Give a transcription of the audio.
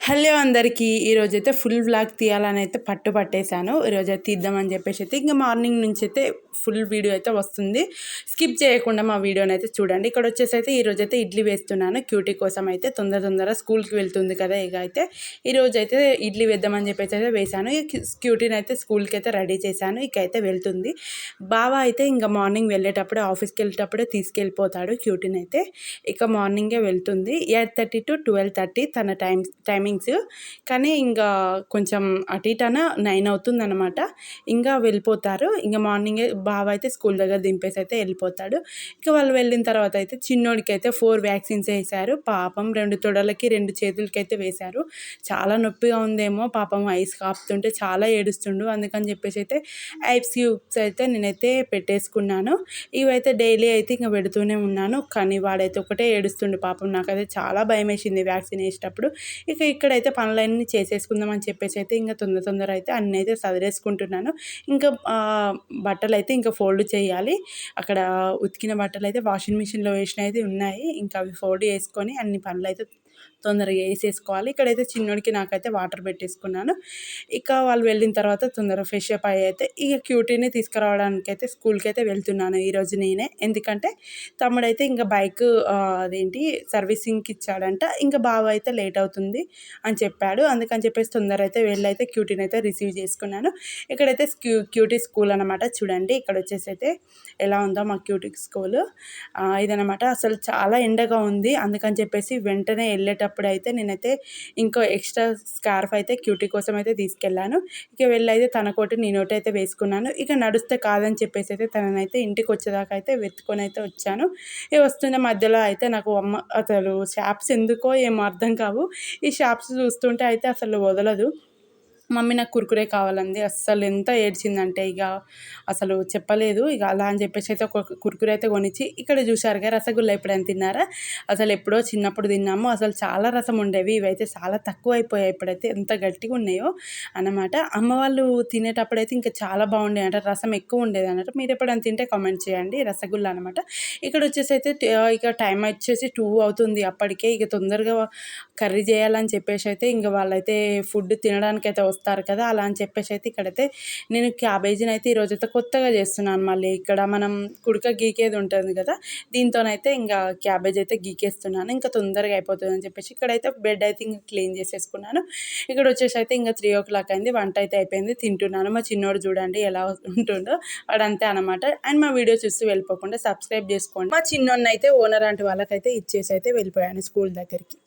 Hello అందరికీ ఈరోజైతే full vlog తీయాలని అయితే పట్టేశాను. ఈరోజైతే తీద్దామని చెప్పేసి అయితే ఇంకా మార్నింగ్ నుంచి అయితే ఫుల్ వీడియో అయితే వస్తుంది. స్కిప్ చేయకుండా మా వీడియోని అయితే చూడండి. ఇక్కడ వచ్చేసి అయితే ఈరోజైతే ఇడ్లీ వేస్తున్నాను క్యూటీ కోసం. అయితే తొందర స్కూల్కి వెళ్తుంది కదా, ఇక అయితే ఈరోజైతే ఇడ్లీ వేద్దామని చెప్పేసి అయితే వేశాను. క్యూటీని అయితే స్కూల్కి అయితే రెడీ చేశాను. ఇక అయితే వెళ్తుంది. బావ అయితే ఇంకా మార్నింగ్ వెళ్ళేటప్పుడే ఆఫీస్కి వెళ్ళేటప్పుడే తీసుకెళ్ళిపోతాడు క్యూటీని అయితే. ఇక మార్నింగే వెళ్తుంది. 8:30 to 12:30 తన టైమింగ్స్. కానీ ఇంకా కొంచెం అటు ఇటన 9 అవుతుందన్నమాట. ఇంకా వెళ్ళిపోతారు. ఇంకా మార్నింగే బావ అయితే స్కూల్ దగ్గర దింపేసి అయితే వెళ్ళిపోతాడు. ఇక వాళ్ళు వెళ్ళిన తర్వాత అయితే చిన్నోడికి అయితే 4 వ్యాక్సిన్స్ వేశారు. పాపం 2 తొడలకి 2 చేతులకి అయితే వేశారు. చాలా నొప్పిగా ఉందేమో పాపం, ఐస్ కాపుతుంటే చాలా ఏడుస్తుండు. అందుకని చెప్పేసి అయితే ఐస్ క్యూబ్స్ అయితే నేనైతే పెట్టేసుకున్నాను. ఇవైతే డైలీ అయితే ఇంకా పెడుతూనే ఉన్నాను. కానీ వాడైతే ఒకటే ఏడుస్తుండు పాపం. నాకైతే చాలా భయం వేసింది వ్యాక్సిన్ వేసేటప్పుడు. ఇక్కడైతే పనులన్నీ చేసేసుకుందామని చెప్పేసి అయితే ఇంకా తొందర అయితే అన్నీ అయితే సదిరేసుకుంటున్నాను. ఇంకా బట్టలు అయితే ఇంకా ఫోల్డ్ చేయాలి. అక్కడ ఉతికిన బట్టలు అయితే వాషింగ్ మిషన్లో వేసినవి అయితే ఉన్నాయి. ఇంకా అవి ఫోల్డ్ చేసుకొని అన్ని పనులు అయితే తొందరగా వేసేసుకోవాలి. ఇక్కడైతే చిన్నోడికి నాకైతే వాటర్ పెట్టేసుకున్నాను. ఇక వాళ్ళు వెళ్ళిన తర్వాత తొందరగా ఫ్రెష్ అప్ అయ్యి అయితే ఇక క్యూటీని తీసుకురావడానికి అయితే స్కూల్కి అయితే వెళ్తున్నాను ఈరోజు నేనే. ఎందుకంటే తమ్ముడైతే ఇంకా బైక్ అదేంటి సర్వీసింగ్కి ఇచ్చాడంట. ఇంకా బావ అయితే లేట్ అవుతుంది అని చెప్పాడు. అందుకని చెప్పేసి తొందర అయితే వెళ్ళైతే క్యూటీని అయితే రిసీవ్ చేసుకున్నాను. ఇక్కడైతే క్యూటీ స్కూల్ అనమాట. చూడండి ఇక్కడ వచ్చేసి అయితే ఎలా ఉందో మా క్యూటీ స్కూల్ ఇదనమాట. అసలు చాలా ఎండగా ఉంది. అందుకని చెప్పేసి వెంటనే వెళ్ళేటప్పుడు అయితే నేనైతే ఇంకో ఎక్స్ట్రా స్కార్ఫ్ అయితే క్యూటీ కోసం అయితే తీసుకెళ్ళాను. ఇక వెళ్ళైతే తన కోటి నేనోటి అయితే వేసుకున్నాను. ఇక నడుస్తే కాదని చెప్పేసి అయితే తననైతే ఇంటికి వచ్చేదాకా అయితే వెతుకొని అయితే వచ్చాను. ఇక వస్తున్న మధ్యలో అయితే నాకు అసలు షాప్స్ ఎందుకో ఏమో అర్థం కావు. ఈ షాప్స్ చూస్తుంటే అయితే అసలు వదలదు. మమ్మీ నాకు కుర్కురే కావాలంది. అస్సలు ఎంత ఏడ్చిందంటే ఇక అసలు చెప్పలేదు. ఇక అలా అని చెప్పేసి అయితే ఒక కుర్కురే అయితే కొనిచ్చి, ఇక్కడ చూశారుగా రసగుల్లా ఎప్పుడైనా తిన్నారా? అసలు ఎప్పుడో చిన్నప్పుడు తిన్నాము. అసలు చాలా రసం ఉండేవి. ఇవైతే చాలా తక్కువ అయిపోయాయి. ఇప్పుడైతే ఎంత గట్టిగా ఉన్నాయో అన్నమాట. అమ్మ వాళ్ళు తినేటప్పుడైతే ఇంకా చాలా బాగుండే అంట, రసం ఎక్కువ ఉండేది అన్నట్టు. మీరు ఎప్పుడైనా తింటే కామెంట్ చేయండి. రసగుల్లా అనమాట. ఇక్కడ వచ్చేసి అయితే ఇక టైం వచ్చేసి 2 అవుతుంది అప్పటికే. ఇక తొందరగా కర్రీ చేయాలని చెప్పేసి అయితే ఇంక వాళ్ళైతే ఫుడ్ తినడానికి అయితే వస్తారు కదా, అలా అని చెప్పేసి అయితే ఇక్కడైతే నేను క్యాబేజీని అయితే ఈరోజైతే కొత్తగా చేస్తున్నాను. మళ్ళీ ఇక్కడ మనం కుడక గీకేది ఉంటుంది కదా, దీంతోనైతే ఇంకా క్యాబేజ్ అయితే గీకేస్తున్నాను. ఇంకా తొందరగా అయిపోతుంది అని చెప్పేసి ఇక్కడైతే బెడ్ అయితే ఇంకా క్లీన్ చేసేసుకున్నాను. ఇక్కడ వచ్చేసి అయితే ఇంకా 3 o'clock అయింది. వంట అయితే అయిపోయింది, తింటున్నాను. మా చిన్నోడు చూడండి ఎలా ఉంటుండో, వాడంతే అనమాట. అండ్ మా వీడియో చూసి వెళ్ళిపోకుండా సబ్స్క్రైబ్ చేసుకోండి. మా చిన్నోడిని అయితే ఓనర్ అంటే వాళ్ళకైతే ఇచ్చేసి అయితే వెళ్ళిపోయాను స్కూల్ దగ్గరికి.